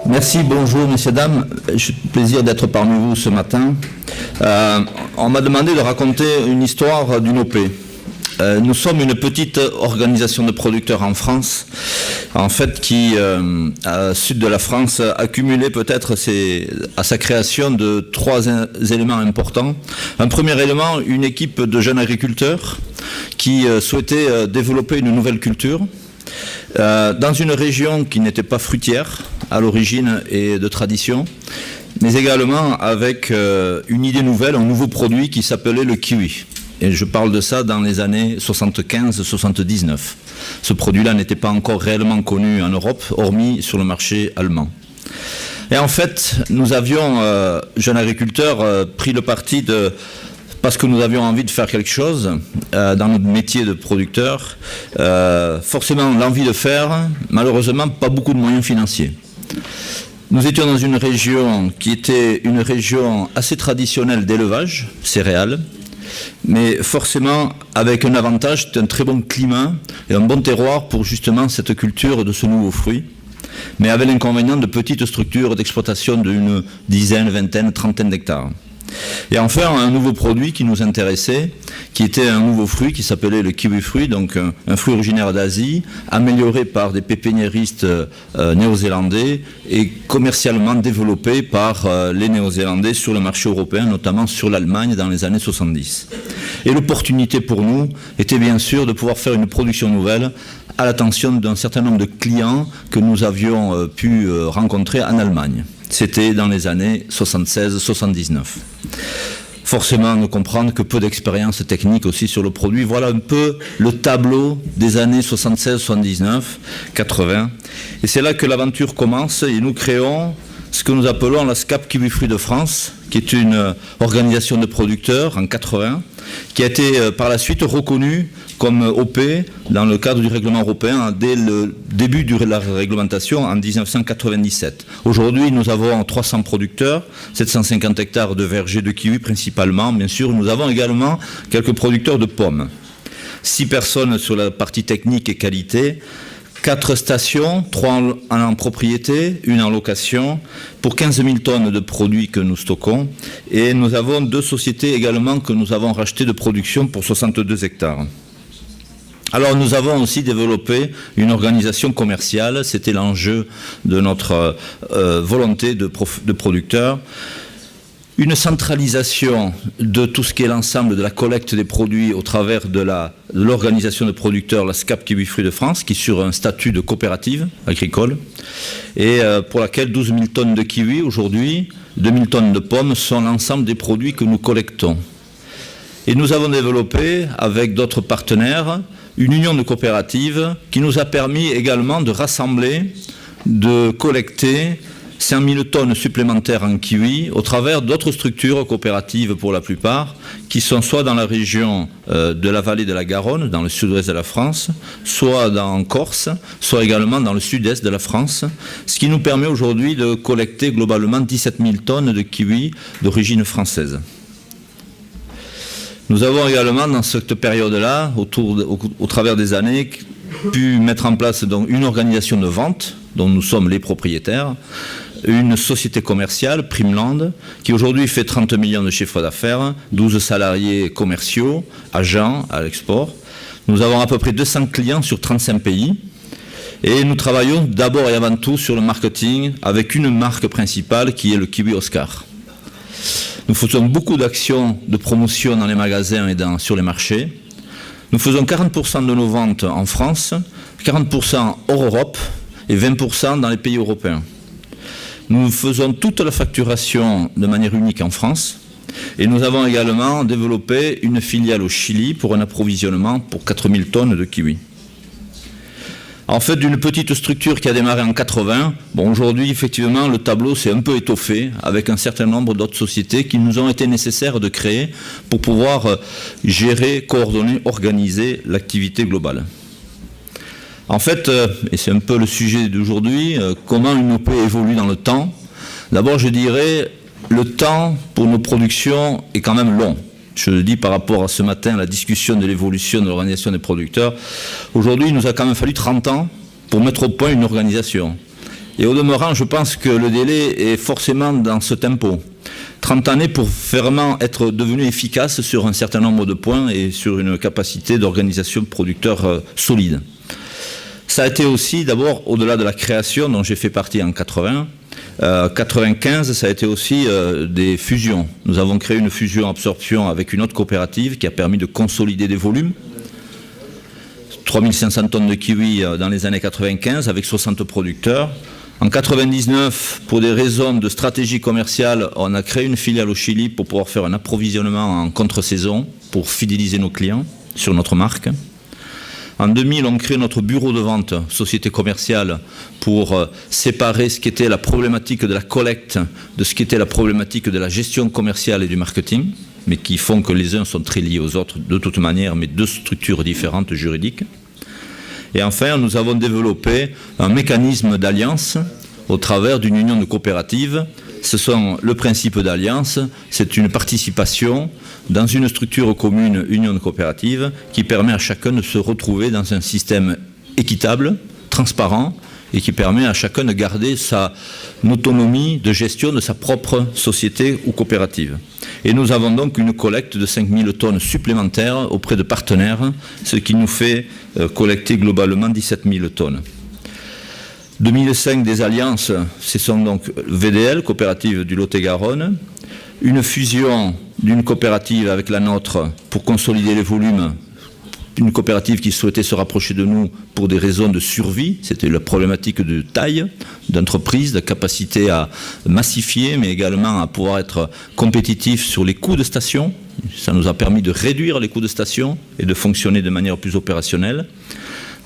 Merci, bonjour messieurs, dames. J'ai le plaisir d'être parmi vous ce matin. On m'a demandé de raconter une histoire d'une OP. Nous sommes une petite organisation de producteurs en France, en fait, qui, au sud de la France, a cumulé peut-être à sa création de trois éléments importants. Un premier élément, une équipe de jeunes agriculteurs qui souhaitaient développer une nouvelle culture dans une région qui n'était pas fruitière à l'origine et de tradition, mais également avec une idée nouvelle, un nouveau produit qui s'appelait le kiwi. Et je parle de ça dans les années 75-79. Ce produit-là n'était pas encore réellement connu en Europe, hormis sur le marché allemand. Et en fait, nous avions, jeunes agriculteurs, pris le parti de... Parce que nous avions envie de faire quelque chose dans notre métier de producteur, forcément l'envie de faire, malheureusement pas beaucoup de moyens financiers. Nous étions dans une région qui était une région assez traditionnelle d'élevage, céréales, mais forcément avec un avantage, c'était un très bon climat et un bon terroir pour justement cette culture de ce nouveau fruit, mais avec l'inconvénient de petites structures d'exploitation d'une dizaine, vingtaine, trentaine d'hectares. Et enfin, un nouveau produit qui nous intéressait, qui était un nouveau fruit qui s'appelait le kiwi fruit, donc un fruit originaire d'Asie, amélioré par des pépiniéristes néo-zélandais et commercialement développé par les néo-zélandais sur le marché européen, notamment sur l'Allemagne dans les années 70. Et l'opportunité pour nous était bien sûr de pouvoir faire une production nouvelle à l'attention d'un certain nombre de clients que nous avions pu rencontrer en Allemagne. C'était dans les années 76-79. Forcément, nous comprendre que peu d'expérience technique aussi sur le produit. Voilà un peu le tableau des années 76, 79, 80. Et c'est là que l'aventure commence et nous créons ce que nous appelons la SCAP Kiwi Fruit de France, qui est une organisation de producteurs en 80, qui a été par la suite reconnue comme OP dans le cadre du règlement européen dès le début de la réglementation en 1997. Aujourd'hui, nous avons 300 producteurs, 750 hectares de vergers de kiwi principalement. Bien sûr, nous avons également quelques producteurs de pommes. 6 personnes sur la partie technique et qualité, 4 stations, 3 en propriété, 1 en location, pour 15 000 tonnes de produits que nous stockons. Et nous avons 2 sociétés également que nous avons rachetées de production pour 62 hectares. Alors nous avons aussi développé une organisation commerciale, c'était l'enjeu de notre volonté de producteurs. Une centralisation de tout ce qui est l'ensemble de la collecte des produits au travers de l'organisation de producteurs, la SCAP Kiwi Fruit de France, qui est sur un statut de coopérative agricole, et pour laquelle 12 000 tonnes de kiwis aujourd'hui, 2 000 tonnes de pommes sont l'ensemble des produits que nous collectons. Et nous avons développé, avec d'autres partenaires, une union de coopératives qui nous a permis également de rassembler, de collecter 5 000 tonnes supplémentaires en kiwi au travers d'autres structures coopératives pour la plupart, qui sont soit dans la région de la vallée de la Garonne, dans le sud-ouest de la France, soit en Corse, soit également dans le sud-est de la France, ce qui nous permet aujourd'hui de collecter globalement 17 000 tonnes de kiwi d'origine française. Nous avons également dans cette période-là, au travers des années, pu mettre en place donc une organisation de vente, dont nous sommes les propriétaires, une société commerciale, Primeland, qui aujourd'hui fait 30 millions de chiffre d'affaires, 12 salariés commerciaux, agents à l'export. Nous avons à peu près 200 clients sur 35 pays. Et nous travaillons d'abord et avant tout sur le marketing avec une marque principale qui est le Kiwi Oscar. Nous faisons beaucoup d'actions de promotion dans les magasins et sur les marchés. Nous faisons 40% de nos ventes en France, 40% hors Europe et 20% dans les pays européens. Nous faisons toute la facturation de manière unique en France et nous avons également développé une filiale au Chili pour un approvisionnement pour 4000 tonnes de kiwis. En fait, d'une petite structure qui a démarré en 80, aujourd'hui, effectivement, le tableau s'est un peu étoffé avec un certain nombre d'autres sociétés qui nous ont été nécessaires de créer pour pouvoir gérer, coordonner, organiser l'activité globale. En fait, et c'est un peu le sujet d'aujourd'hui, comment une OP évolue dans le temps. D'abord, je dirais, le temps pour nos productions est quand même long. Je le dis par rapport à ce matin, la discussion de l'évolution de l'organisation des producteurs. Aujourd'hui, il nous a quand même fallu 30 ans pour mettre au point une organisation. Et au demeurant, je pense que le délai est forcément dans ce tempo. 30 années pour vraiment être devenu efficace sur un certain nombre de points et sur une capacité d'organisation de producteurs solide. Ça a été aussi, d'abord, au-delà de la création, dont j'ai fait partie en 80, 95, ça a été aussi des fusions. Nous avons créé une fusion-absorption avec une autre coopérative qui a permis de consolider des volumes. 3500 tonnes de kiwi dans les années 95 avec 60 producteurs. En 99, pour des raisons de stratégie commerciale, on a créé une filiale au Chili pour pouvoir faire un approvisionnement en contre-saison pour fidéliser nos clients sur notre marque. En 2000, on crée notre bureau de vente, société commerciale, pour séparer ce qui était la problématique de la collecte de ce qui était la problématique de la gestion commerciale et du marketing, mais qui font que les uns sont très liés aux autres de toute manière, mais deux structures différentes juridiques. Et enfin, nous avons développé un mécanisme d'alliance au travers d'une union de coopératives. Ce sont le principe d'alliance, c'est une participation dans une structure commune, union de coopératives, qui permet à chacun de se retrouver dans un système équitable, transparent, et qui permet à chacun de garder sa autonomie de gestion de sa propre société ou coopérative. Et nous avons donc une collecte de 5000 tonnes supplémentaires auprès de partenaires, ce qui nous fait collecter globalement 17 000 tonnes. 2005, des alliances, ce sont donc VDL, coopérative du Lot-et-Garonne, une fusion d'une coopérative avec la nôtre pour consolider les volumes, une coopérative qui souhaitait se rapprocher de nous pour des raisons de survie, c'était la problématique de taille d'entreprise, de capacité à massifier, mais également à pouvoir être compétitif sur les coûts de station. Ça nous a permis de réduire les coûts de station et de fonctionner de manière plus opérationnelle.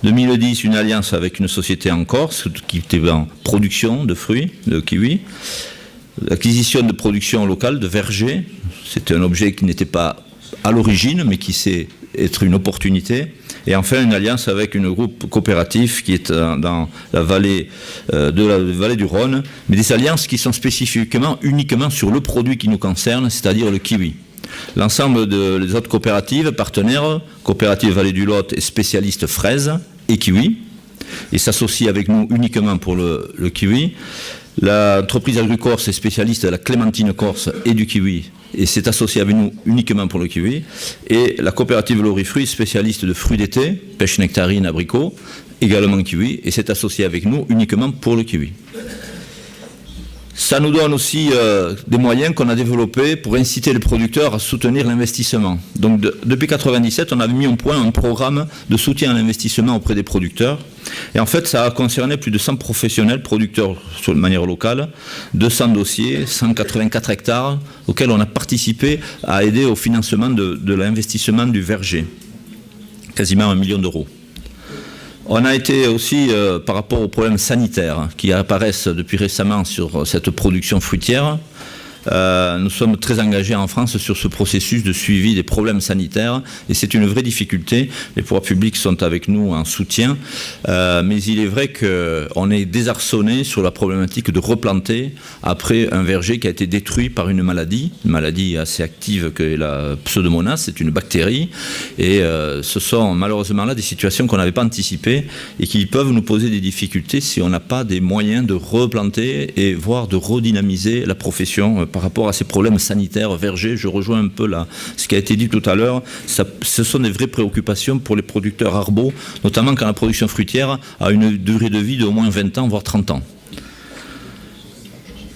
2010, une alliance avec une société en Corse qui était en production de fruits, de kiwi. L'acquisition de production locale, de vergers, c'était un objet qui n'était pas à l'origine, mais qui s'est être une opportunité. Et enfin, une alliance avec une groupe coopératif qui est dans la vallée du Rhône, mais des alliances qui sont spécifiquement, uniquement sur le produit qui nous concerne, c'est-à-dire le kiwi. L'ensemble des autres coopératives, partenaires, coopérative Vallée du Lot et spécialistes fraises et kiwi, et s'associent avec nous uniquement pour le kiwi. L'entreprise Agricorse est spécialiste de la clémentine corse et du kiwi, et s'est associée avec nous uniquement pour le kiwi. Et la coopérative Lorifruit, spécialiste de fruits d'été, pêche nectarine, abricot, également kiwi, et s'est associée avec nous uniquement pour le kiwi. Ça nous donne aussi des moyens qu'on a développés pour inciter les producteurs à soutenir l'investissement. Donc depuis 1997, on avait mis au point un programme de soutien à l'investissement auprès des producteurs. Et en fait, ça a concerné plus de 100 professionnels, producteurs de manière locale, 200 dossiers, 184 hectares, auxquels on a participé à aider au financement de l'investissement du verger. Quasiment 1 million d'euros. On a été aussi, par rapport aux problèmes sanitaires qui apparaissent depuis récemment sur cette production fruitière, nous sommes très engagés en France sur ce processus de suivi des problèmes sanitaires et c'est une vraie difficulté. Les pouvoirs publics sont avec nous en soutien, mais il est vrai qu'on est désarçonné sur la problématique de replanter après un verger qui a été détruit par une maladie assez active que la Pseudomonas, c'est une bactérie, et ce sont malheureusement là des situations qu'on n'avait pas anticipées et qui peuvent nous poser des difficultés si on n'a pas des moyens de replanter et voire de redynamiser la profession par rapport à ces problèmes sanitaires vergers. Je rejoins un peu là ce qui a été dit tout à l'heure. Ce sont des vraies préoccupations pour les producteurs arbaux, notamment quand la production fruitière a une durée de vie d'au moins 20 ans, voire 30 ans.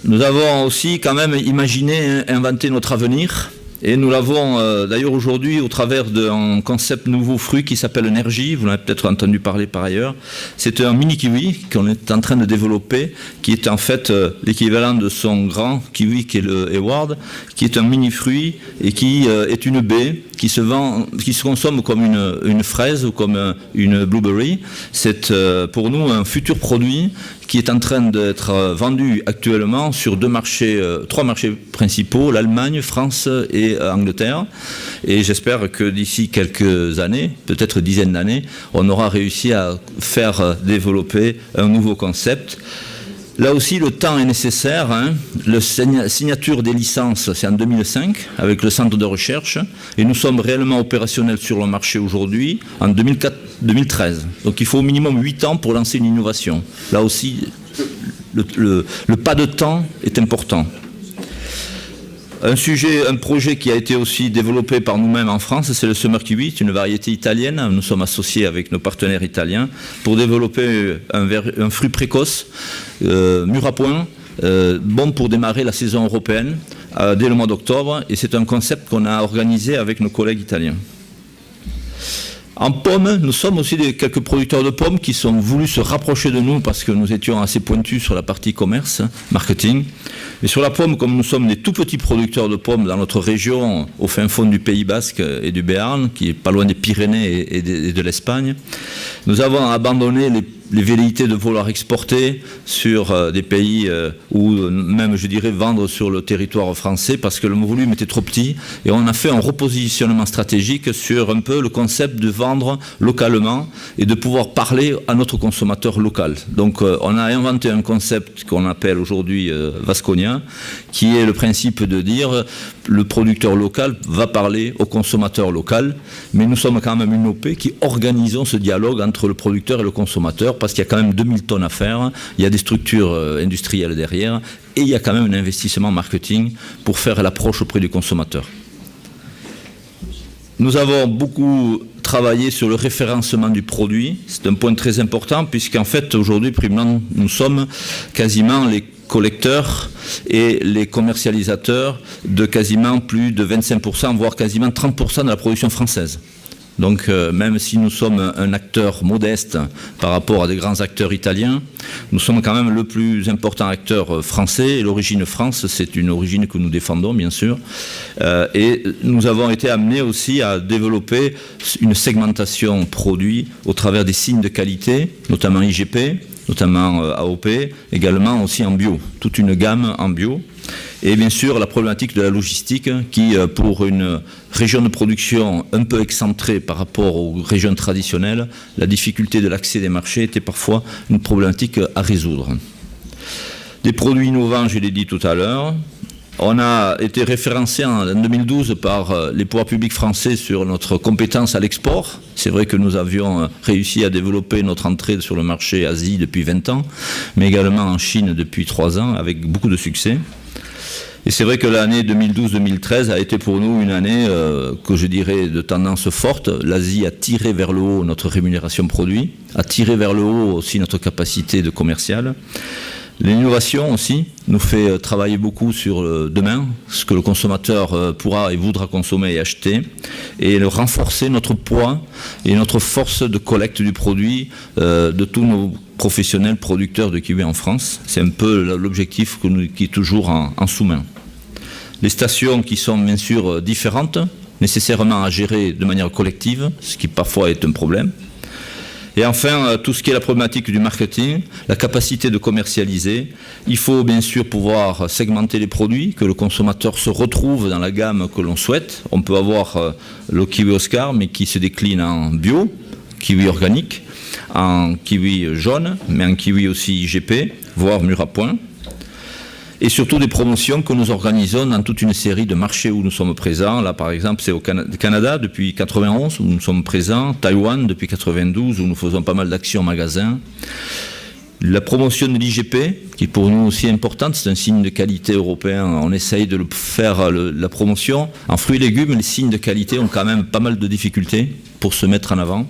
Nous avons aussi quand même imaginé, inventé notre avenir. Et nous l'avons d'ailleurs aujourd'hui au travers d'un concept nouveau fruit qui s'appelle Energy, vous en avez peut-être entendu parler par ailleurs. C'est un mini kiwi qu'on est en train de développer, qui est en fait l'équivalent de son grand kiwi qui est le Eward, qui est un mini fruit et qui est une baie qui se consomme comme une fraise ou comme une blueberry. C'est pour nous un futur produit qui est en train d'être vendu actuellement sur trois marchés principaux, l'Allemagne, France et Angleterre. Et j'espère que d'ici quelques années, peut-être dizaines d'années, on aura réussi à faire développer un nouveau concept. Là aussi, le temps est nécessaire. La signature des licences, c'est en 2005, avec le centre de recherche. Et nous sommes réellement opérationnels sur le marché aujourd'hui en 2013. Donc il faut au minimum 8 ans pour lancer une innovation. Là aussi, le pas de temps est important. Un projet qui a été aussi développé par nous-mêmes en France, c'est le Summer Kiwi, c'est une variété italienne. Nous sommes associés avec nos partenaires italiens pour développer un fruit précoce, mûr à point, bon pour démarrer la saison européenne dès le mois d'octobre. Et c'est un concept qu'on a organisé avec nos collègues italiens. En pommes, nous sommes aussi quelques producteurs de pommes qui sont voulu se rapprocher de nous parce que nous étions assez pointus sur la partie commerce, marketing. Et sur la pomme, comme nous sommes des tout petits producteurs de pommes dans notre région, au fin fond du Pays Basque et du Béarn, qui est pas loin des Pyrénées et de l'Espagne, nous avons abandonné les velléités de vouloir exporter sur des pays ou même, je dirais, vendre sur le territoire français parce que le volume était trop petit. Et on a fait un repositionnement stratégique sur un peu le concept de vendre localement et de pouvoir parler à notre consommateur local. Donc on a inventé un concept qu'on appelle aujourd'hui Vasconia, qui est le principe de dire le producteur local va parler au consommateur local, mais nous sommes quand même une OP qui organisons ce dialogue entre le producteur et le consommateur parce qu'il y a quand même 2000 tonnes à faire, il y a des structures industrielles derrière et il y a quand même un investissement marketing pour faire l'approche auprès du consommateur. Nous avons beaucoup travaillé sur le référencement du produit. C'est un point très important puisqu'en fait aujourd'hui, nous sommes quasiment les collecteurs et les commercialisateurs de quasiment plus de 25%, voire quasiment 30% de la production française. Donc même si nous sommes un acteur modeste par rapport à des grands acteurs italiens, nous sommes quand même le plus important acteur français. Et l'origine France, c'est une origine que nous défendons bien sûr. Et nous avons été amenés aussi à développer une segmentation produit au travers des signes de qualité, notamment IGP, notamment AOP, également aussi en bio, toute une gamme en bio. Et bien sûr, la problématique de la logistique qui, pour une région de production un peu excentrée par rapport aux régions traditionnelles, la difficulté de l'accès des marchés était parfois une problématique à résoudre. Des produits innovants, je l'ai dit tout à l'heure. On a été référencé en 2012 par les pouvoirs publics français sur notre compétence à l'export. C'est vrai que nous avions réussi à développer notre entrée sur le marché Asie depuis 20 ans, mais également en Chine depuis 3 ans, avec beaucoup de succès. Et c'est vrai que l'année 2012-2013 a été pour nous une année que je dirais de tendance forte. L'Asie a tiré vers le haut notre rémunération produit, a tiré vers le haut aussi notre capacité de commercial. L'innovation aussi nous fait travailler beaucoup sur demain, ce que le consommateur pourra et voudra consommer et acheter, et renforcer notre poids et notre force de collecte du produit de tous nos professionnels producteurs de kiwi en France. C'est un peu l'objectif qui est toujours en sous-main. Les stations qui sont bien sûr différentes, nécessairement à gérer de manière collective, ce qui parfois est un problème. Et enfin, tout ce qui est la problématique du marketing, la capacité de commercialiser. Il faut bien sûr pouvoir segmenter les produits, que le consommateur se retrouve dans la gamme que l'on souhaite. On peut avoir le kiwi Oscar, mais qui se décline en bio, kiwi organique, en kiwi jaune, mais en kiwi aussi IGP, voire mûr à point. Et surtout des promotions que nous organisons dans toute une série de marchés où nous sommes présents. Là, par exemple, c'est au Canada depuis 91 où nous sommes présents, Taïwan depuis 92 où nous faisons pas mal d'actions en magasin. La promotion de l'IGP, qui est pour nous aussi importante, c'est un signe de qualité européen. On essaye de faire la promotion. En fruits et légumes, les signes de qualité ont quand même pas mal de difficultés pour se mettre en avant.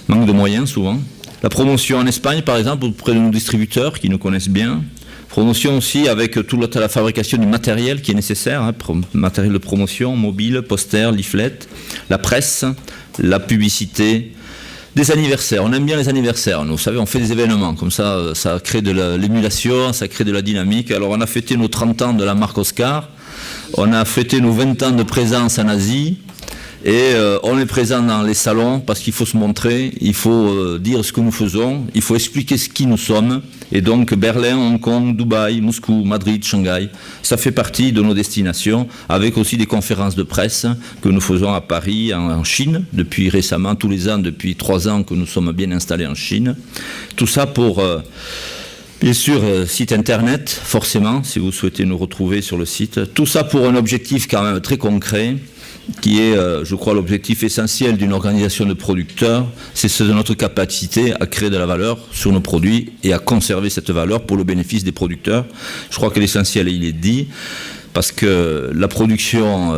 Manque de moyens souvent. La promotion en Espagne, par exemple, auprès de nos distributeurs qui nous connaissent bien. Promotion aussi avec toute la fabrication du matériel qui est nécessaire, matériel de promotion, mobile, poster, leaflet, la presse, la publicité, des anniversaires. On aime bien les anniversaires, nous, vous savez, on fait des événements, comme ça, ça crée de l'émulation, ça crée de la dynamique. Alors on a fêté nos 30 ans de la marque Oscar, on a fêté nos 20 ans de présence en Asie, et on est présent dans les salons parce qu'il faut se montrer, il faut dire ce que nous faisons, il faut expliquer ce qui nous sommes. Et donc Berlin, Hong Kong, Dubaï, Moscou, Madrid, Shanghai, ça fait partie de nos destinations, avec aussi des conférences de presse que nous faisons à Paris, en Chine, depuis récemment, tous les ans, depuis 3 ans que nous sommes bien installés en Chine. Tout ça pour... Bien sûr, site internet, forcément, si vous souhaitez nous retrouver sur le site. Tout ça pour un objectif quand même très concret, qui est, je crois, l'objectif essentiel d'une organisation de producteurs, c'est notre capacité à créer de la valeur sur nos produits et à conserver cette valeur pour le bénéfice des producteurs. Je crois que l'essentiel, il est dit, parce que la production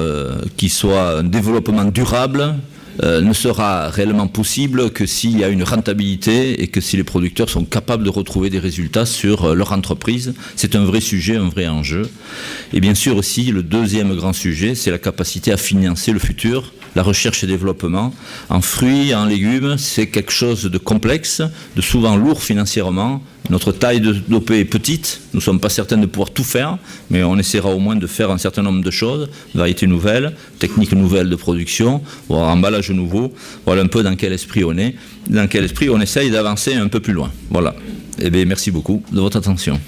qui soit un développement durable ne sera réellement possible que s'il y a une rentabilité et que si les producteurs sont capables de retrouver des résultats sur leur entreprise. C'est un vrai sujet, un vrai enjeu. Et bien sûr aussi, le deuxième grand sujet, c'est la capacité à financer le futur, la recherche et développement. En fruits, en légumes, c'est quelque chose de complexe, de souvent lourd financièrement. Notre taille d'OP est petite, nous ne sommes pas certains de pouvoir tout faire, mais on essaiera au moins de faire un certain nombre de choses, variétés nouvelles, techniques nouvelles de production, voire emballage nouveau. Voilà un peu dans quel esprit on est, dans quel esprit on essaye d'avancer un peu plus loin. Voilà. Eh bien, merci beaucoup de votre attention.